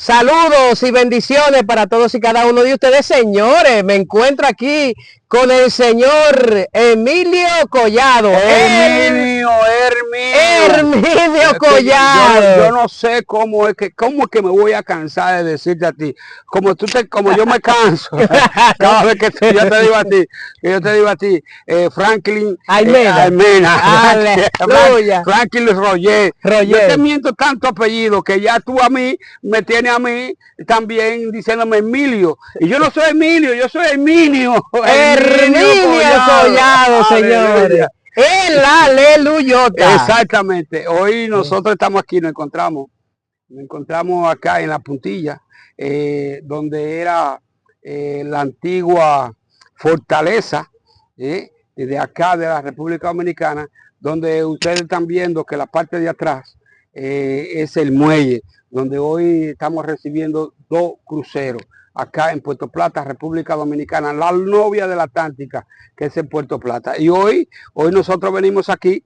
Saludos y bendiciones para todos y cada uno de ustedes, señores. Me encuentro aquí con el señor Emilio Collado. Herminio Collado. Yo no sé cómo es que me voy a cansar de decirte a ti. Como yo me canso cada vez que yo te digo a ti, Franklin Almena. Franklin Roger. Yo te miento tanto apellido que ya tú a mí me tienes a mí también diciéndome Emilio. Y yo no soy Emilio, yo soy Herminio. Herminio Collado, señores. El aleluyota. Exactamente. Hoy nosotros estamos aquí, nos encontramos acá en la puntilla, donde era la antigua fortaleza de acá de la República Dominicana, donde ustedes están viendo que la parte de atrás es el muelle, donde hoy estamos recibiendo 2 cruceros acá en Puerto Plata, República Dominicana, la novia de la Atlántica, que es en Puerto Plata. Y hoy nosotros venimos aquí,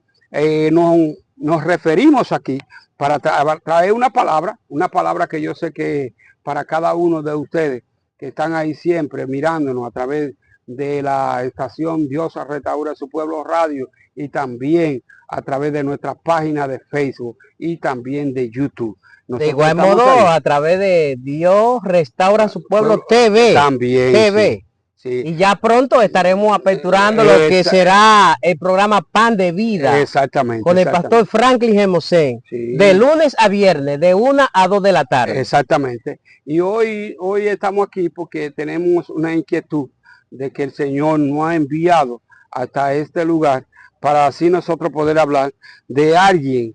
nos referimos aquí para traer una palabra que yo sé que para cada uno de ustedes que están ahí siempre mirándonos a través de la estación Dios Restaura Su Pueblo Radio y también a través de nuestra página de Facebook y también de YouTube. De igual modo, a través de Dios Restaura Su Pueblo TV. También. TV. Sí. Y ya pronto estaremos aperturando lo que será el programa Pan de Vida. Exactamente. Con el pastor Franklin Gemosén. Sí. De lunes a viernes, de 1 a 2 de la tarde. Exactamente. Y hoy estamos aquí porque tenemos una inquietud de que el Señor nos ha enviado hasta este lugar para así nosotros poder hablar de alguien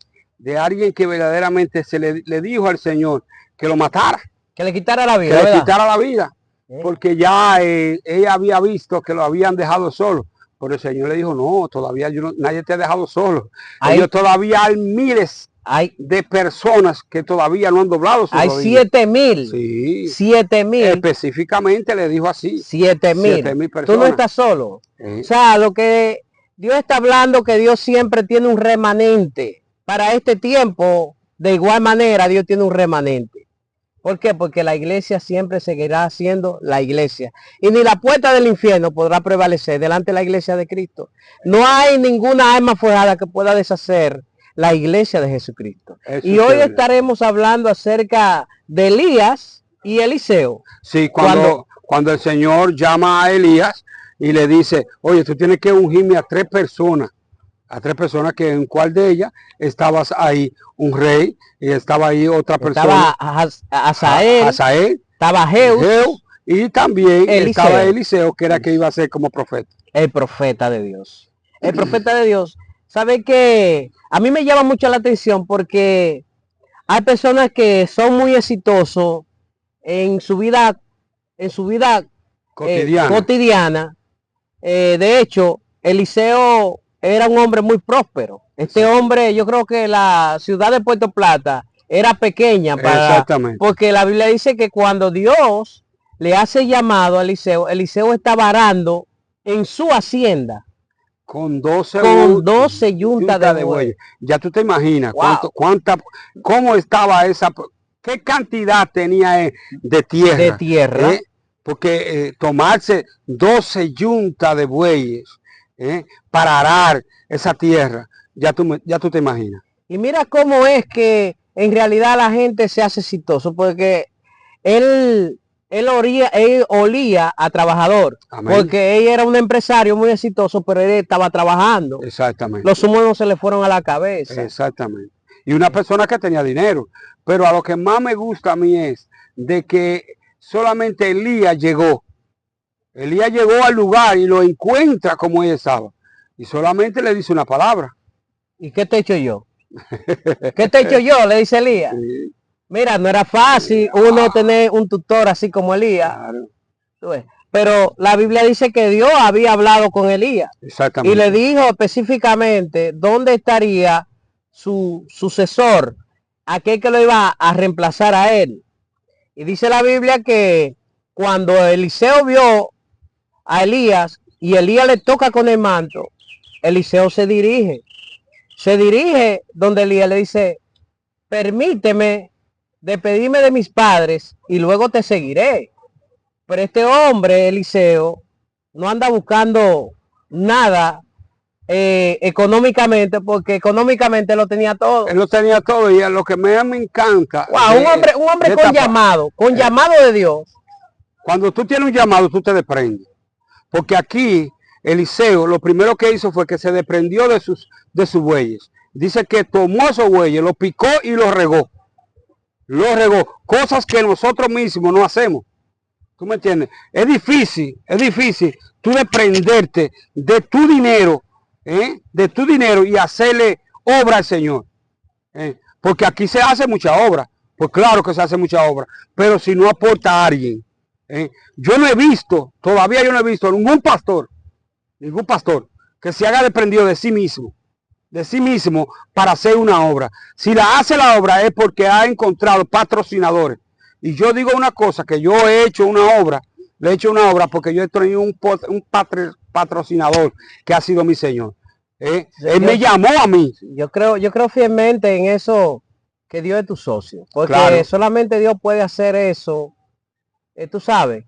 que verdaderamente le dijo al Señor que lo matara. Que le quitara la vida. Que le quitara la vida. Porque ya ella había visto que lo habían dejado solo. Pero el Señor le dijo, no, todavía nadie te ha dejado solo. Ellos todavía hay miles de personas que todavía no han doblado su rodilla. Hay 7,000. Sí. 7,000. Específicamente le dijo así. 7,000 personas. Tú no estás solo. O sea, lo que Dios está hablando, que Dios siempre tiene un remanente. Para este tiempo, de igual manera, Dios tiene un remanente. ¿Por qué? Porque la iglesia siempre seguirá siendo la iglesia. Y ni la puerta del infierno podrá prevalecer delante de la iglesia de Cristo. No hay ninguna arma forjada que pueda deshacer la iglesia de Jesucristo. Y hoy estaremos hablando acerca de Elías y Eliseo. Sí, cuando el Señor llama a Elías y le dice, oye, tú tienes que ungirme a 3 personas. A 3 personas, que en cuál de ellas estabas ahí un rey y estaba ahí otra persona. Estaba Asael, estaba Jehú y también estaba Eliseo, que era que iba a ser como profeta. El profeta de Dios. El profeta de Dios. ¿Sabe qué? A mí me llama mucho la atención porque hay personas que son muy exitosos en su vida cotidiana. De hecho, Eliseo era un hombre muy próspero. Este hombre, yo creo que la ciudad de Puerto Plata era pequeña porque la Biblia dice que cuando Dios le hace llamado a Eliseo, Eliseo estaba arando en su hacienda con 12 yuntas de buey. Ya tú te imaginas cómo estaba esa, qué cantidad tenía de tierra. Porque tomarse 12 yuntas de bueyes para arar esa tierra, ya tú te imaginas. Y mira cómo es que en realidad la gente se hace exitoso, porque él olía a trabajador. Amén. Porque él era un empresario muy exitoso, pero él estaba trabajando. Exactamente. Los humos se le fueron a la cabeza. Exactamente. Y una persona que tenía dinero. Pero a lo que más me gusta a mí es de que solamente Elías llegó. Elías llegó al lugar y lo encuentra como él estaba. Y solamente le dice una palabra. ¿Y qué te he hecho yo? ¿Qué te he hecho yo? Le dice Elías. Sí. Mira, no era fácil uno tener un tutor así como Elías. Claro. Pero la Biblia dice que Dios había hablado con Elías. Exactamente. Y le dijo específicamente dónde estaría su sucesor, aquel que lo iba a reemplazar a él. Y dice la Biblia que cuando Eliseo vio a Elías y Elías le toca con el manto, Eliseo se dirige donde Elías le dice, permíteme despedirme de mis padres y luego te seguiré. Pero este hombre, Eliseo, no anda buscando nada económicamente, porque económicamente lo tenía todo. Él lo tenía todo, y a lo que me encanta. Wow, un hombre con llamado de Dios. Cuando tú tienes un llamado, tú te desprendes. Porque aquí, Eliseo, lo primero que hizo fue que se desprendió de sus bueyes. Dice que tomó esos bueyes, los picó y los regó. Los regó. Cosas que nosotros mismos no hacemos. ¿Tú me entiendes? Es difícil tú desprenderte de tu dinero, y hacerle obra al Señor. Porque aquí se hace mucha obra. Pues claro que se hace mucha obra. Pero si no aporta a alguien. Yo no he visto, todavía yo no he visto ningún pastor que se haga desprendido de sí mismo para hacer una obra. Si la hace la obra es porque ha encontrado patrocinadores. Y yo digo una cosa, que yo he hecho una obra, porque yo he tenido un patrocinador que ha sido mi Señor. Él me llamó a mí. Yo creo fielmente en eso, que Dios es tu socio, porque claro, solamente Dios puede hacer eso. Tú sabes,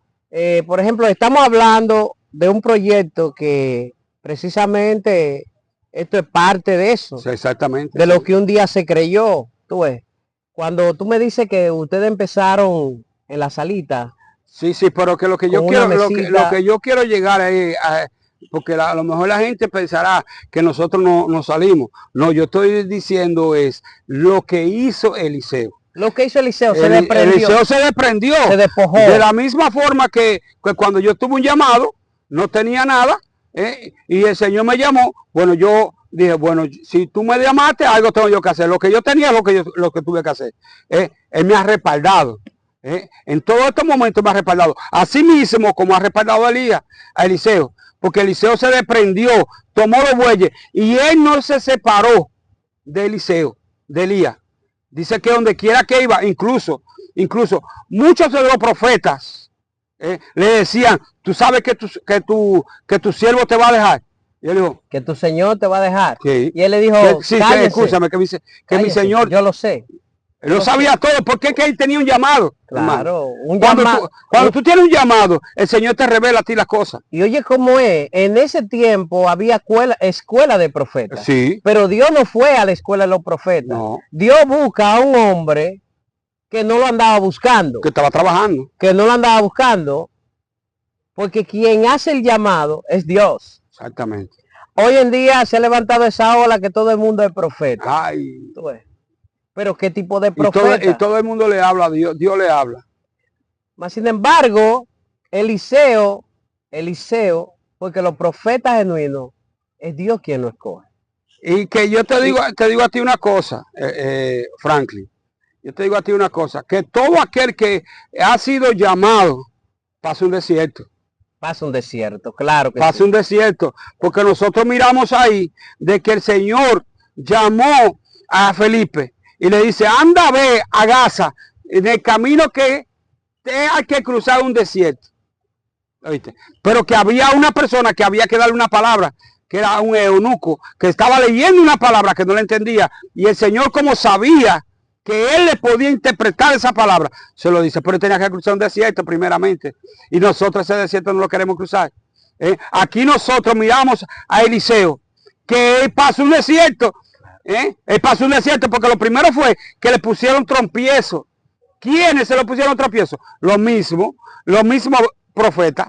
por ejemplo, estamos hablando de un proyecto que precisamente esto es parte de eso. Sí, exactamente. De lo que un día se creyó. Tú ves, cuando tú me dices que ustedes empezaron en la salita. Sí, pero que lo que yo quiero, lo que yo quiero llegar ahí, porque a lo mejor la gente pensará que nosotros no salimos. No, yo estoy diciendo es lo que hizo Eliseo. Lo que hizo Eliseo, se desprendió. Eliseo se desprendió. Se despojó. De la misma forma que cuando yo tuve un llamado, no tenía nada, y el Señor me llamó. Bueno, yo dije, bueno, si tú me llamaste, algo tengo yo que hacer. Lo que yo tenía es lo que tuve que hacer. Él me ha respaldado. En todos estos momentos me ha respaldado. Así mismo como ha respaldado a Eliseo. Porque Eliseo se desprendió, tomó los bueyes, y él no se separó de Eliseo, de Elías. Dice que donde quiera que iba, incluso muchos de los profetas le decían, tú sabes que tu siervo te va a dejar. Y él dijo, que tu Señor te va a dejar. Sí. Y él le dijo, sí, escúchame, que mi Señor. Yo lo sé. Él lo sabía todo, porque es que él tenía un llamado. Claro, cuando tú tienes un llamado, el Señor te revela a ti las cosas. Y oye cómo es, en ese tiempo había escuela de profetas. Sí. Pero Dios no fue a la escuela de los profetas. No. Dios busca a un hombre que no lo andaba buscando. Que estaba trabajando. Que no lo andaba buscando. Porque quien hace el llamado es Dios. Exactamente. Hoy en día se ha levantado esa ola que todo el mundo es profeta. Ay. ¿Tú ves? Pero ¿qué tipo de profeta? Y todo el mundo le habla a Dios, Dios le habla. Mas sin embargo, Eliseo, porque los profetas genuinos, es Dios quien lo escoge. Y que yo te digo a ti una cosa, Franklin. Yo te digo a ti una cosa, que todo aquel que ha sido llamado pasa un desierto. Pasa un desierto, claro que pasa sí. Un desierto, porque nosotros miramos ahí de que el Señor llamó a Felipe y le dice, anda, ve a Gaza, en el camino que hay que cruzar un desierto. ¿Oíste? Pero que había una persona que había que darle una palabra, que era un eunuco, que estaba leyendo una palabra que no le entendía, y el Señor, como sabía que él le podía interpretar esa palabra, se lo dice, pero él tenía que cruzar un desierto primeramente, y nosotros ese desierto no lo queremos cruzar. Aquí nosotros miramos a Eliseo, que él pasó un desierto. Él pasó un desierto porque lo primero fue que le pusieron trompiezo. ¿Quiénes se lo pusieron trompiezo? Los mismos profetas.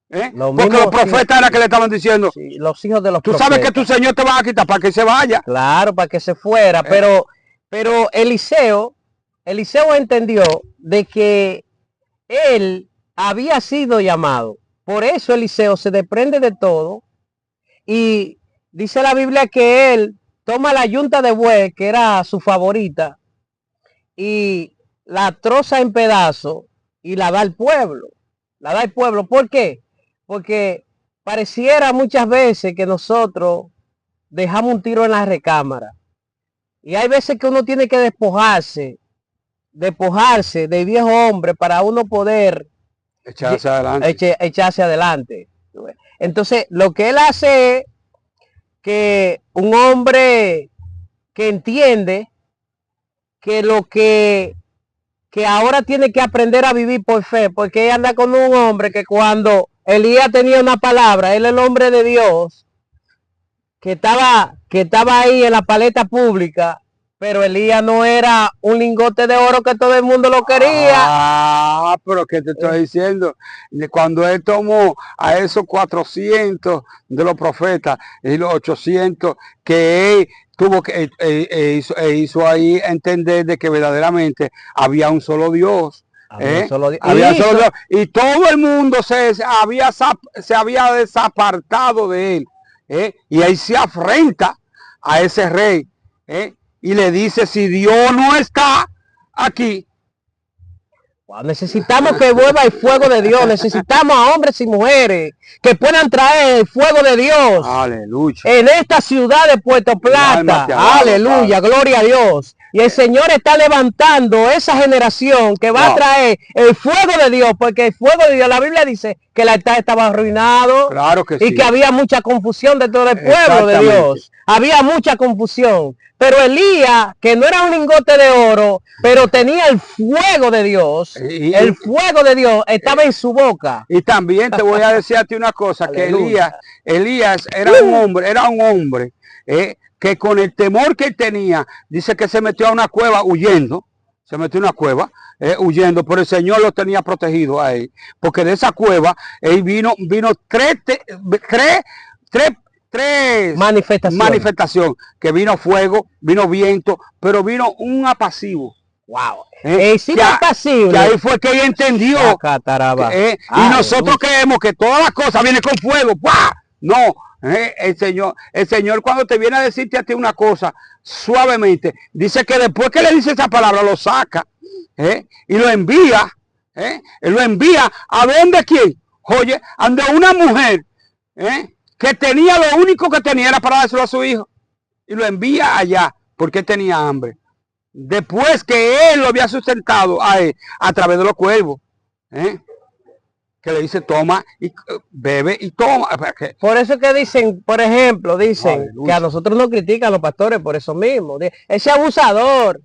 Porque los profetas eran que le estaban diciendo, sí, los hijos de los tú profetas. Sabes que tu Señor te va a quitar para que se vaya. Claro, para que se fuera. Pero Eliseo entendió de que él había sido llamado. Por eso Eliseo se desprende de todo. Y dice la Biblia que él toma la yunta de buey, que era su favorita, y la troza en pedazos y la da al pueblo. ¿Por qué? Porque pareciera muchas veces que nosotros dejamos un tiro en la recámara. Y hay veces que uno tiene que despojarse de viejo hombre para uno poder echarse adelante. Entonces, lo que él hace es que un hombre que entiende que lo que que ahora tiene que aprender a vivir por fe, porque ella anda con un hombre que cuando Elías tenía una palabra, él el hombre de Dios, que estaba ahí en la paleta pública, pero Elías no era un lingote de oro que todo el mundo lo quería. Ah, pero que te estoy diciendo, cuando él tomó a esos 400 de los profetas y los 800 que él tuvo que hizo ahí entender de que verdaderamente había un solo Dios. Había solo Dios, y todo el mundo se había desapartado de él. Y ahí se afrenta a ese rey, y le dice, si Dios no está aquí. Wow, necesitamos que vuelva el fuego de Dios, necesitamos a hombres y mujeres que puedan traer el fuego de Dios. Aleluya. En esta ciudad de Puerto Plata. Aleluya, gloria a Dios. Y el Señor está levantando esa generación que va a traer el fuego de Dios, porque el fuego de Dios, la Biblia dice que el altar estaba arruinado, claro que y sí, que había mucha confusión dentro del pueblo de Dios. Había mucha confusión. Pero Elías, que no era un lingote de oro, pero tenía el fuego de Dios, el fuego de Dios estaba en su boca. Y también te voy a decir a ti una cosa, que Elías era un hombre que con el temor que él tenía, dice que se metió a una cueva huyendo, huyendo, pero el Señor lo tenía protegido a él, porque de esa cueva él vino tres manifestación, que vino fuego, vino viento, pero vino un apasivo. Wow. Apacible. Que ahí fue que ella entendió. Y nosotros creemos que todas las cosas vienen con fuego. ¡Bah! No, el Señor cuando te viene a decirte a ti una cosa suavemente, dice que después que le dice esa palabra, lo saca y lo envía. Lo envía a donde quién. Oye, ante una mujer que tenía, lo único que tenía era para dárselo a su hijo, y lo envía allá porque tenía hambre, después que él lo había sustentado a él a través de los cuervos, que le dice toma y bebe y toma. Por eso que dicen, por ejemplo, dicen que a nosotros nos critican los pastores por eso mismo, ese abusador,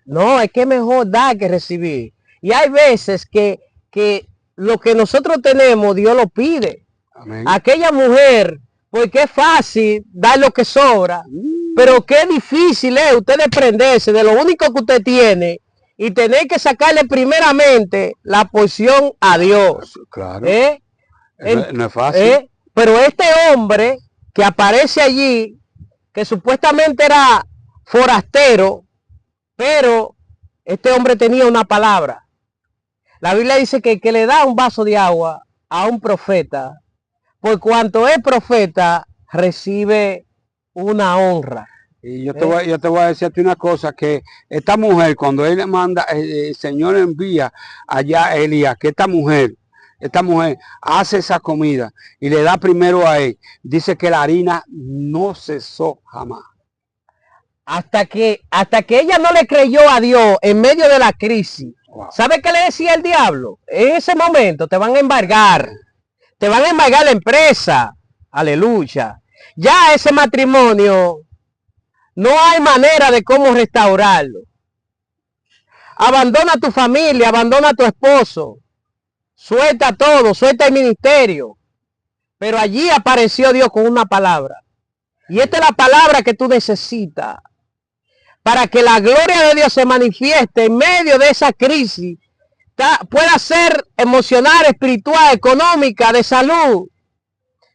no, es que mejor dar que recibir, y hay veces que lo que nosotros tenemos Dios lo pide. Amén. Aquella mujer, porque es fácil dar lo que sobra, pero qué difícil es usted desprenderse de lo único que usted tiene y tener que sacarle primeramente la porción a Dios. Claro. No es fácil. Pero este hombre que aparece allí, que supuestamente era forastero, pero este hombre tenía una palabra. La Biblia dice que el que le da un vaso de agua a un profeta, por cuanto es profeta, recibe una honra. Y yo te voy a decir a ti una cosa, que esta mujer, cuando él manda, el Señor envía allá a Elías, que esta mujer hace esa comida y le da primero a él, dice que la harina no cesó jamás. Hasta que ella no le creyó a Dios en medio de la crisis. Wow. ¿Sabe qué le decía el diablo? En ese momento te van a embargar. Te van a embargar la empresa. Aleluya. Ya ese matrimonio no hay manera de cómo restaurarlo. Abandona tu familia, abandona a tu esposo. Suelta todo, suelta el ministerio. Pero allí apareció Dios con una palabra. Y esta es la palabra que tú necesitas para que la gloria de Dios se manifieste en medio de esa crisis. Pueda ser emocional, espiritual, económica, de salud.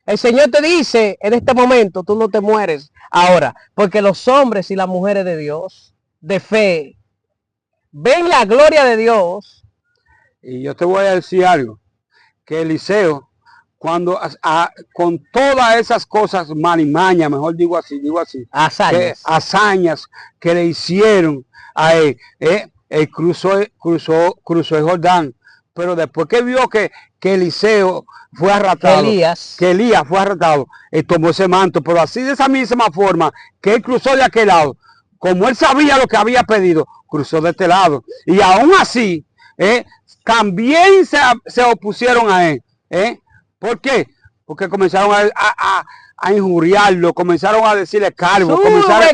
El Señor te dice en este momento, tú no te mueres ahora, porque los hombres y las mujeres de Dios, de fe, ven la gloria de Dios. Y yo te voy a decir algo, que Eliseo, cuando con todas esas cosas marimañas, mejor digo así, hazañas que le hicieron a él, él cruzó el Jordán, pero después que vio que Eliseo fue arrastrado, que Elías fue arrastrado, él tomó ese manto, pero así de esa misma forma que él cruzó de aquel lado, como él sabía lo que había pedido, cruzó de este lado, y aún así, también se opusieron a él, ¿por qué? Porque comenzaron a injuriarlo, comenzaron a decirle cargo, comenzaron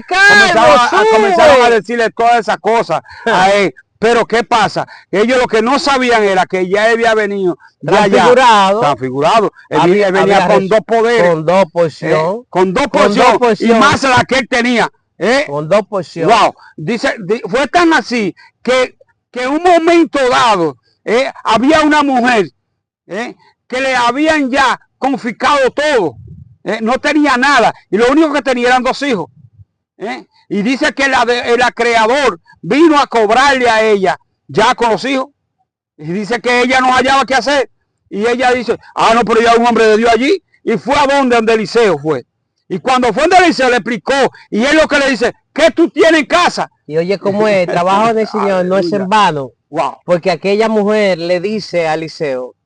a decirle todas esas cosas a él, Pero ¿qué pasa? Ellos lo que no sabían era que ya había venido transfigurado. Él venía con dos poderes. Con dos porciones. Con dos porciones. Y más la que él tenía. Con dos porciones. Wow. Dice, fue tan así que en un momento dado había una mujer que le habían ya confiscado todo. No tenía nada. Y lo único que tenía eran 2 hijos. Y dice que el creador vino a cobrarle a ella ya con los hijos. Y dice que ella no hallaba qué hacer. Y ella dice, no, pero ya un hombre de Dios allí. Y fue a donde Eliseo fue. Y cuando fue donde Eliseo le explicó. Y él lo que le dice, ¿qué tú tienes en casa? Y oye, ¿cómo es? El trabajo del Señor no es en vano. Wow. Porque aquella mujer le dice a Eliseo,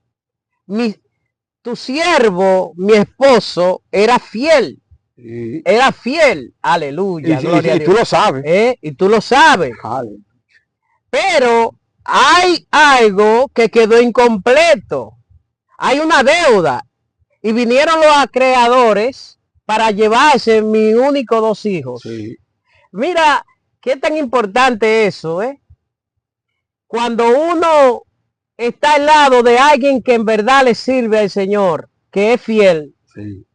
tu siervo, mi esposo, era fiel. Sí. Era fiel. Aleluya. Gloria a Dios. Tú lo sabes. Y tú lo sabes. Aleluya. Pero hay algo que quedó incompleto. Hay una deuda. Y vinieron los acreedores para llevarse mis únicos 2 hijos. Sí. Mira, qué tan importante eso, Cuando uno está al lado de alguien que en verdad le sirve al Señor, que es fiel. Sí.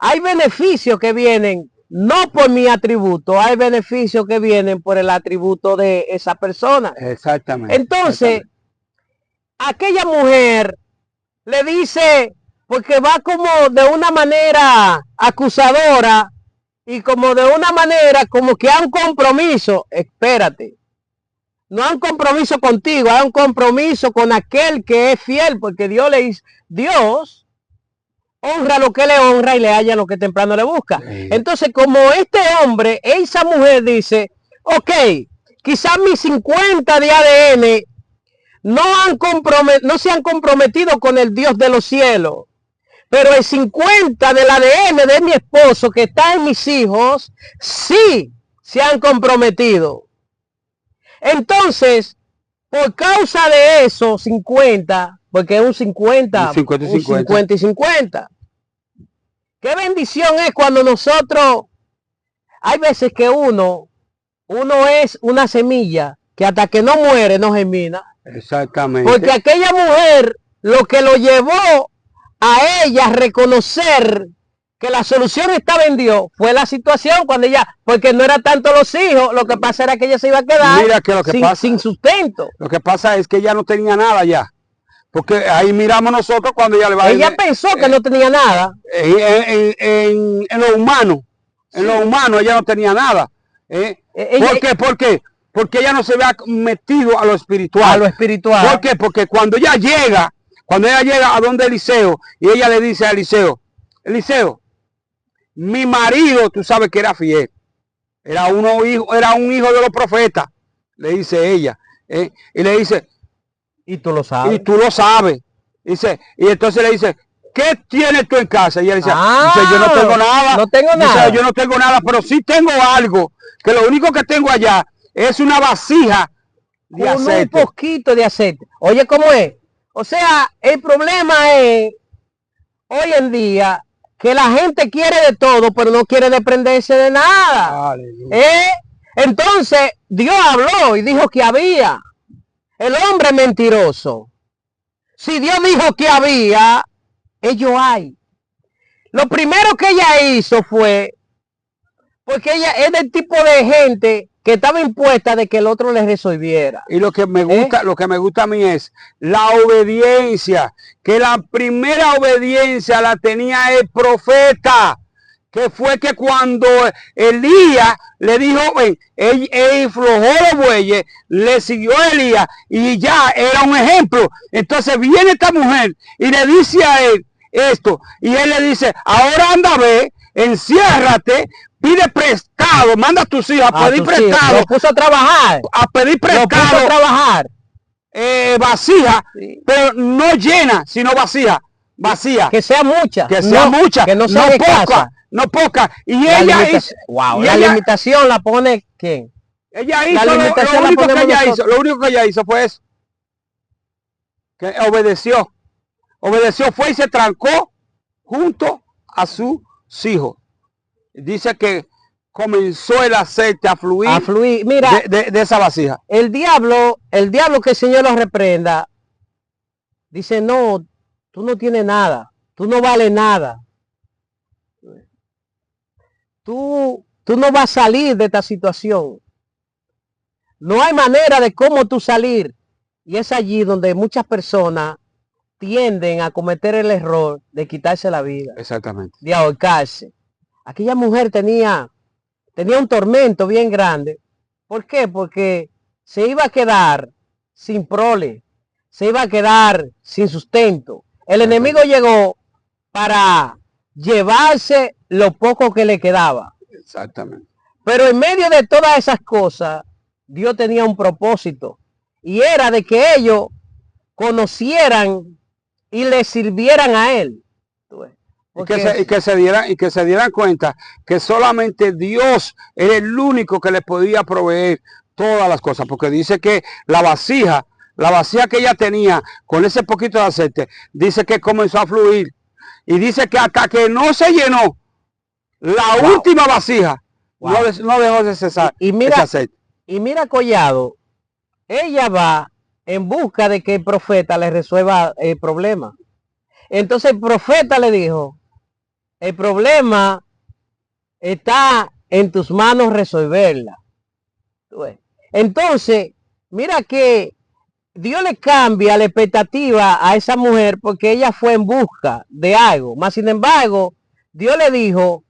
Hay beneficios que vienen, no por mi atributo, hay beneficios que vienen por el atributo de esa persona. Exactamente. Entonces, aquella mujer le dice, porque va como de una manera acusadora y como de una manera como que hay un compromiso. Espérate, no hay un compromiso contigo, hay un compromiso con aquel que es fiel, porque Dios honra lo que le honra y le halla lo que temprano le busca. Sí. Entonces, como este hombre, esa mujer dice, ok, quizás mis 50 de ADN no se han comprometido con el Dios de los cielos, pero el 50 del ADN de mi esposo que está en mis hijos, sí se han comprometido. Entonces, por causa de esos 50, porque es un 50 y 50. Qué bendición es cuando nosotros, hay veces que uno es una semilla que hasta que no muere no germina. Exactamente. Porque aquella mujer lo que lo llevó a ella a reconocer que la solución estaba en Dios fue la situación cuando ella, porque no era tanto los hijos, lo que pasa era que ella se iba a quedar sin sustento. Lo que pasa es que ella no tenía nada ya. Porque ahí miramos nosotros cuando ella le va a ella pensó que no tenía nada. En lo humano. Sí. En lo humano ella no tenía nada. ¿Por qué? Porque ella no se había metido a lo espiritual. A lo espiritual. ¿Por qué? Porque cuando ella llega a donde Eliseo, y ella le dice a Eliseo, mi marido, tú sabes que era fiel. Era un hijo de los profetas, le dice ella. Y le dice, y tú lo sabes. Y tú lo sabes. Dice, y entonces le dice, ¿qué tienes tú en casa? Y ella dice, yo no tengo nada. No tengo nada. Dice, yo no tengo nada, pero sí tengo algo. Que lo único que tengo allá es una vasija de aceite. Un poquito de aceite. Oye, ¿cómo es? O sea, el problema es, hoy en día, que la gente quiere de todo, pero no quiere desprenderse de nada. Entonces, Dios habló y dijo que había. El hombre mentiroso. Si Dios dijo que había, ellos hay. Lo primero que ella hizo fue, porque ella es del tipo de gente que estaba impuesta de que el otro le resolviera. Y lo que me gusta a mí es la obediencia, que la primera obediencia la tenía el profeta, que fue que cuando Elías le dijo, ven, él flojó los bueyes, le siguió a Elías y ya era un ejemplo. Entonces viene esta mujer y le dice a él esto, y él le dice, ahora anda, ve, enciérrate, pide prestado, manda a tus hijos a pedir prestado. Lo puso a trabajar. A pedir prestado. Lo puso a trabajar. Vasija, sí. Pero no llena, sino vacía. Que sea mucha. Que sea mucha. Que no sea no de poca. Casa. No poca. Y la ella hizo. Wow, la limitación la pone ¿quién? Ella hizo lo único que ella hizo fue eso. Que obedeció. Obedeció, fue y se trancó junto a sus hijos. Dice que comenzó el aceite a fluir. Mira, de esa vasija. El diablo que el Señor lo reprenda, dice, no, tú no tienes nada, tú no vales nada. Tú no vas a salir de esta situación. No hay manera de cómo tú salir. Y es allí donde muchas personas tienden a cometer el error de quitarse la vida. Exactamente. De ahorcarse. Aquella mujer tenía un tormento bien grande. ¿Por qué? Porque se iba a quedar sin prole. Se iba a quedar sin sustento. El enemigo llegó para llevarse lo poco que le quedaba. Exactamente. Pero en medio de todas esas cosas, Dios tenía un propósito. Y era de que ellos conocieran y le sirvieran a Él. Y que se dieran cuenta que solamente Dios era el único que le podía proveer todas las cosas. Porque dice que la vasija que ella tenía con ese poquito de aceite, dice que comenzó a fluir. Y dice que hasta que no se llenó la última vasija, no dejó de cesar ese aceite. Y mira, Collado, ella va en busca de que el profeta le resuelva el problema. Entonces el profeta le dijo, el problema está en tus manos resolverla. Entonces, mira que Dios le cambia la expectativa a esa mujer porque ella fue en busca de algo. Más sin embargo, Dios le dijo,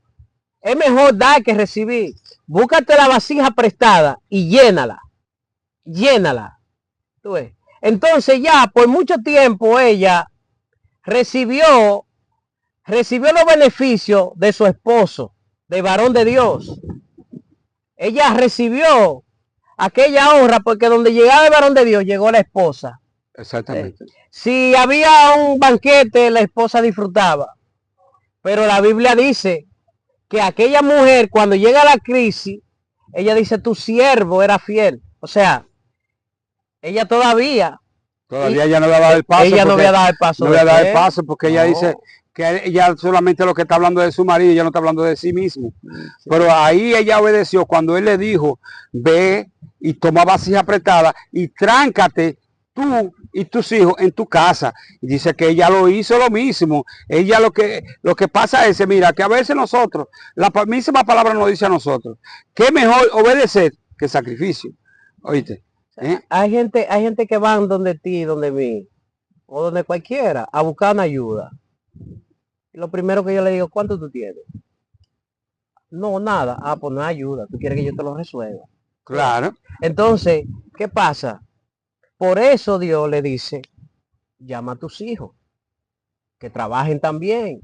es mejor dar que recibir. Búscate la vasija prestada y llénala. Llénala. Entonces ya por mucho tiempo ella recibió los beneficios de su esposo, de varón de Dios. Ella recibió aquella honra porque donde llegaba el varón de Dios llegó la esposa. Exactamente. Si había un banquete, la esposa disfrutaba. Pero la Biblia dice que aquella mujer, cuando llega a la crisis, ella dice, tu siervo era fiel. O sea, ella todavía ella no le ha dado el paso. Ella no había dado el paso. No le ha dado el paso porque ella dice que ella solamente lo que está hablando de su marido, ella no está hablando de sí mismo. Sí. Pero ahí ella obedeció cuando él le dijo, ve y toma vasija apretada y tráncate tú y tus hijos en tu casa. Y dice que ella lo hizo lo mismo. Ella lo que pasa es, mira, que a veces nosotros, la misma palabra nos dice a nosotros, que es mejor obedecer que sacrificio. Oíste. Hay gente que van donde ti, donde mí, o donde cualquiera, a buscar una ayuda. Y lo primero que yo le digo, ¿cuánto tú tienes? No, nada. Ah, pues no hay ayuda. Tú quieres que yo te lo resuelva. Claro. Entonces, ¿qué pasa? Por eso Dios le dice, llama a tus hijos, que trabajen también.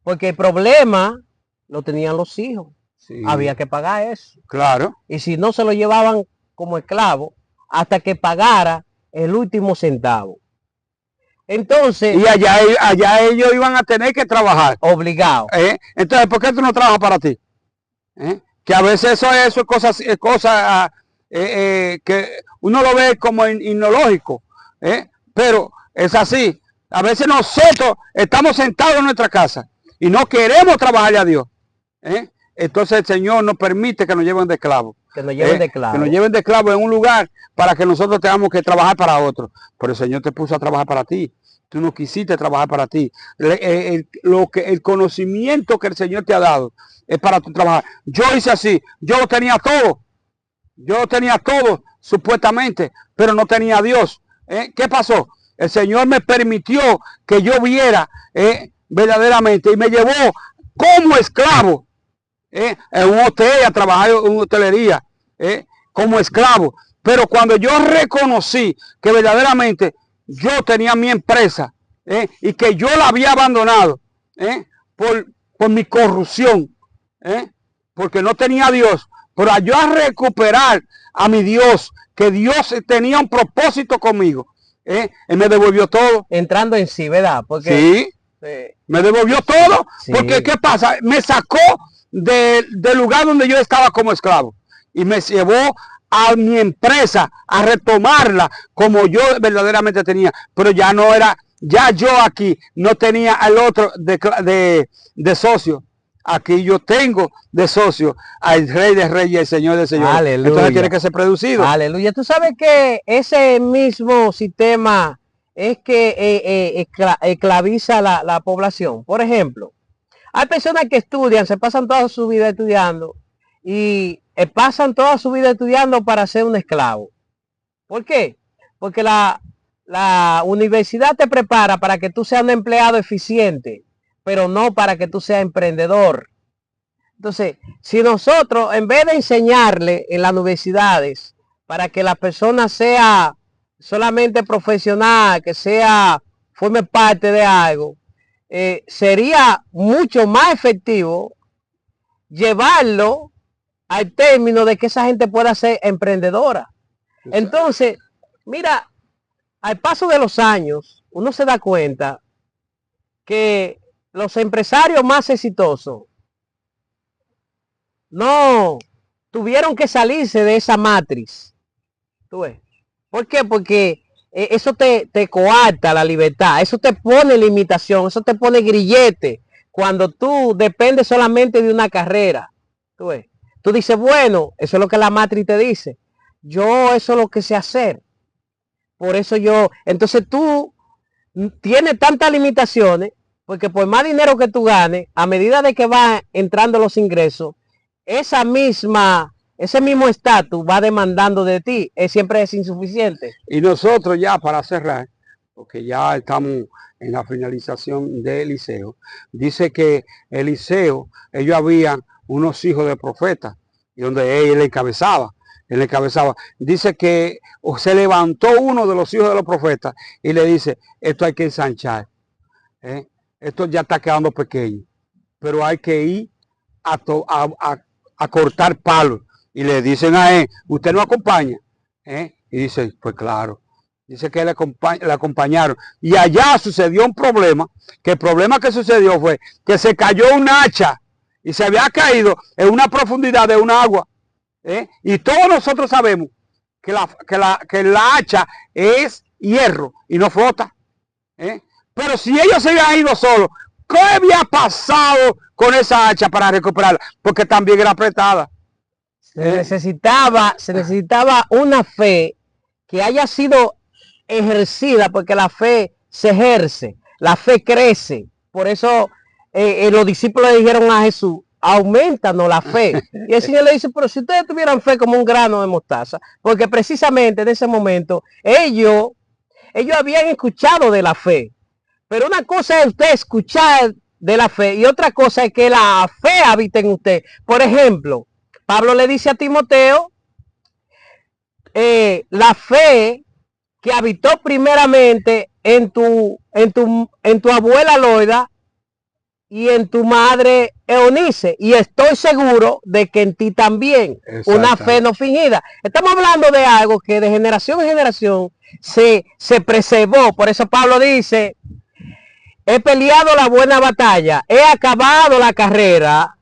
Porque el problema lo tenían los hijos. Sí. Había que pagar eso. Claro. Y si no, se lo llevaban como esclavo hasta que pagara el último centavo. Entonces... Y allá ellos iban a tener que trabajar. Obligado. Entonces, ¿por qué tú no trabajas para ti? Que a veces eso es cosas que uno lo ve como innológico. Pero es así. A veces nosotros estamos sentados en nuestra casa y no queremos trabajarle a Dios. Entonces el Señor nos permite que nos lleven de esclavos. Que nos lleven de esclavos. Que nos lleven de esclavos en un lugar para que nosotros tengamos que trabajar para otro. Pero el Señor te puso a trabajar para ti. Tú no quisiste trabajar para ti. El conocimiento que el Señor te ha dado es para tu trabajar. Yo hice así. Yo lo tenía todo. Yo lo tenía todo, supuestamente, pero no tenía a Dios. ¿Qué pasó? El Señor me permitió que yo viera verdaderamente y me llevó como esclavo en un hotel, a trabajar en hotelería, como esclavo. Pero cuando yo reconocí que verdaderamente yo tenía mi empresa y que yo la había abandonado por mi corrupción, porque no tenía a Dios, pero yo a recuperar a mi Dios, que Dios tenía un propósito conmigo, Él me devolvió todo. Entrando en sí, ¿verdad? Porque, sí, me devolvió todo, sí. Porque ¿qué pasa? Me sacó del lugar donde yo estaba como esclavo y me llevó a mi empresa a retomarla como yo verdaderamente tenía, pero ya no era, ya yo aquí no tenía al otro de socio, aquí yo tengo de socio al Rey de Reyes y el Señor de Señores. Aleluya. Entonces tiene que ser producido. Aleluya. Tú sabes que ese mismo sistema es que esclaviza la población. Por ejemplo, hay personas que estudian, se pasan toda su vida estudiando y pasan toda su vida estudiando para ser un esclavo. ¿Por qué? Porque la universidad te prepara para que tú seas un empleado eficiente, pero no para que tú seas emprendedor. Entonces, si nosotros, en vez de enseñarle en las universidades para que la persona sea solamente profesional, que forme parte de algo, sería mucho más efectivo llevarlo al término de que esa gente pueda ser emprendedora. Entonces, mira, al paso de los años, uno se da cuenta que los empresarios más exitosos no tuvieron que salirse de esa matriz. ¿Tú ves? ¿Por qué? Porque eso te coarta la libertad, eso te pone limitación, eso te pone grillete cuando tú dependes solamente de una carrera. ¿Tú ves? Tú dices, bueno, eso es lo que la matriz te dice. Yo eso es lo que sé hacer. Por eso entonces tú tienes tantas limitaciones, porque por más dinero que tú ganes, a medida de que van entrando los ingresos, ese mismo estatus va demandando de ti, siempre es insuficiente. Y nosotros ya para cerrar, porque ya estamos en la finalización del liceo, dice que el liceo, ellos habían unos hijos de profetas, y donde él encabezaba. Dice que se levantó uno de los hijos de los profetas y le dice, esto hay que ensanchar, esto ya está quedando pequeño, pero hay que ir a cortar palos. Y le dicen a él, usted no acompaña, y dice, pues claro. Dice que le acompañaron. Y allá sucedió un problema, que el problema que sucedió fue que se cayó un hacha y se había caído en una profundidad de un agua. Y todos nosotros sabemos que la hacha es hierro y no flota. Pero si ellos se habían ido solos, ¿qué había pasado con esa hacha para recuperarla? Porque también era apretada. Se necesitaba una fe que haya sido ejercida, porque la fe se ejerce, la fe crece. Por eso los discípulos le dijeron a Jesús, aumentanos la fe. Y el Señor le dice, pero si ustedes tuvieran fe como un grano de mostaza, porque precisamente en ese momento ellos habían escuchado de la fe. Pero una cosa es usted escuchar de la fe y otra cosa es que la fe habite en usted. Por ejemplo, Pablo le dice a Timoteo, la fe que habitó primeramente en tu abuela Loida y en tu madre Eunice, y estoy seguro de que en ti también, una fe no fingida. Estamos hablando de algo que de generación en generación se preservó. Por eso Pablo dice, he peleado la buena batalla, he acabado la carrera,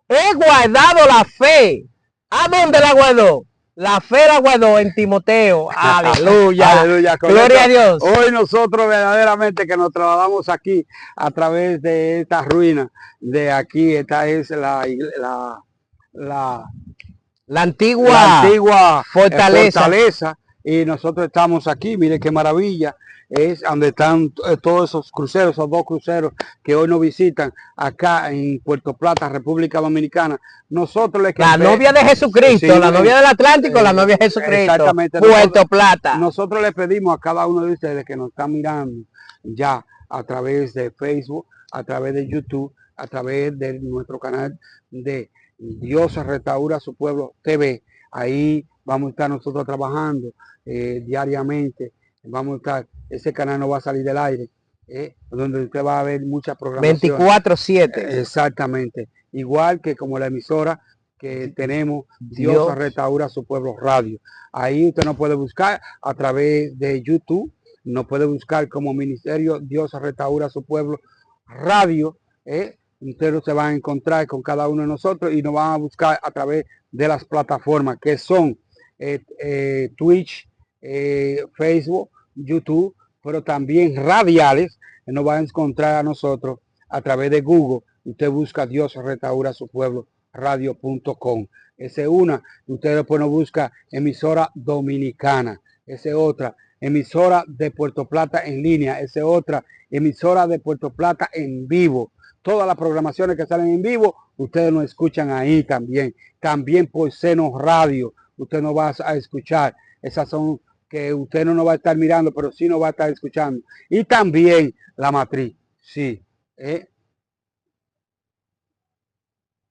he guardado la fe. ¿A dónde la guardó? La fe la guardó en Timoteo. Aleluya. Aleluya. Gloria a Dios. Hoy nosotros verdaderamente que nos trasladamos aquí a través de esta ruina de aquí. Esta es la antigua fortaleza. Y nosotros estamos aquí. Mire qué maravilla. Es donde están todos esos cruceros, esos dos cruceros que hoy nos visitan acá en Puerto Plata, República Dominicana. Nosotros la novia de Jesucristo, sí, la novia del Atlántico, la novia de Jesucristo, exactamente, Puerto Plata. Nosotros le pedimos a cada uno de ustedes que nos están mirando ya a través de Facebook, a través de YouTube, a través de nuestro canal de Dios Restaura Su Pueblo TV. Ahí vamos a estar nosotros trabajando diariamente. Vamos a estar, ese canal no va a salir del aire, donde usted va a ver mucha programación. 24/7. Exactamente. Igual que como la emisora que tenemos, Dios Restaura Su Pueblo Radio. Ahí usted nos puede buscar a través de YouTube, nos puede buscar como Ministerio Dios Restaura Su Pueblo Radio. Ustedes se van a encontrar con cada uno de nosotros y nos van a buscar a través de las plataformas que son Twitch, Facebook, YouTube, pero también radiales, nos van a encontrar a nosotros a través de Google usted busca Dios restaura su pueblo radio.com. Esa es una. Usted después nos busca emisora dominicana. Esa es otra. Emisora de Puerto Plata en línea. Esa es otra. Emisora de Puerto Plata en vivo. Todas las programaciones que salen en vivo, ustedes nos escuchan ahí también. También por Seno Radio. Usted nos va a escuchar. Esas son que usted no nos va a estar mirando, pero sí nos va a estar escuchando. Y también la matriz. Sí.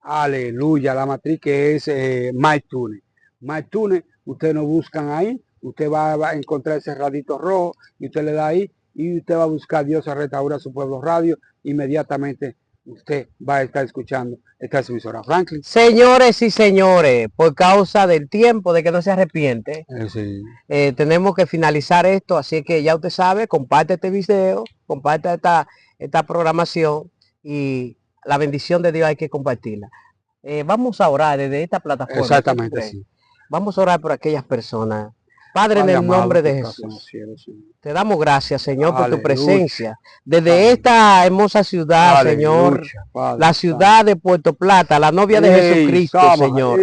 Aleluya, la matriz que es MyTunes. MyTunes, ustedes nos buscan ahí, usted va a encontrar ese radito rojo y usted le da ahí y usted va a buscar Dios restaura su pueblo radio, inmediatamente usted va a estar escuchando esta emisora. Franklin. Señores y señores, por causa del tiempo de que no se arrepiente, Sí. Tenemos que finalizar esto, así que ya usted sabe, comparte este video, comparte esta programación y la bendición de Dios hay que compartirla. Vamos a orar desde esta plataforma. Exactamente, sí. Vamos a orar por aquellas personas. Padre, en el nombre de Jesús, te damos gracias, Señor, por tu presencia. Desde esta hermosa ciudad, Señor, la ciudad de Puerto Plata, la novia de Jesucristo, Señor.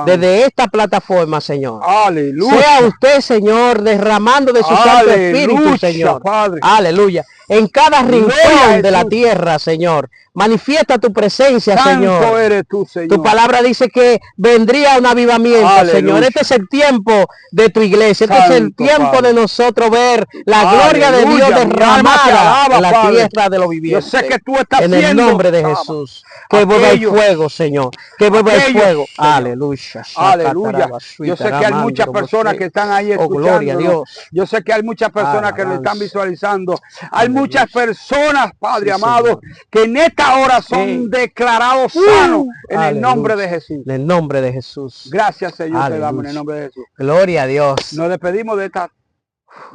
Desde esta plataforma, Señor. Sea usted, Señor, derramando de su Santo Espíritu, Señor. Aleluya. En cada rincón de la tierra, Señor. Manifiesta tu presencia, Señor. Eres tú, Señor. Tu palabra dice que vendría un avivamiento, Señor. Este es el tiempo de tu iglesia. Este es el tiempo de nosotros ver la gloria de Dios derramada en la tierra de los vivientes. Yo sé que tú estás en el nombre de Jesús. Que vuelva el fuego, Señor. Que vuelva el fuego. Aleluya. Aleluya. Yo sé que hay muchas personas que están ahí escuchando. Gloria a Dios. Yo sé que hay muchas personas que nos están visualizando. Hay muchas personas, Padre amado, que en esta hora son declarados sanos en el nombre de Jesús. En el nombre de Jesús. Gracias, Señor, te damos en el nombre de Jesús. Gloria a Dios. Nos despedimos de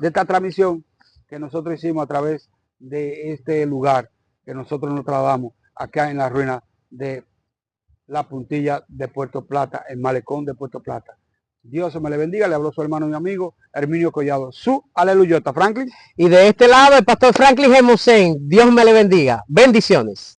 esta transmisión que nosotros hicimos a través de este lugar que nosotros nos trasladamos acá en la ruina de la puntilla de Puerto Plata, el malecón de Puerto Plata. Dios me le bendiga, le habló su hermano y amigo Herminio Collado, su aleluyota. Franklin. Y de este lado el pastor Franklin Gemosén. Dios me le bendiga. Bendiciones.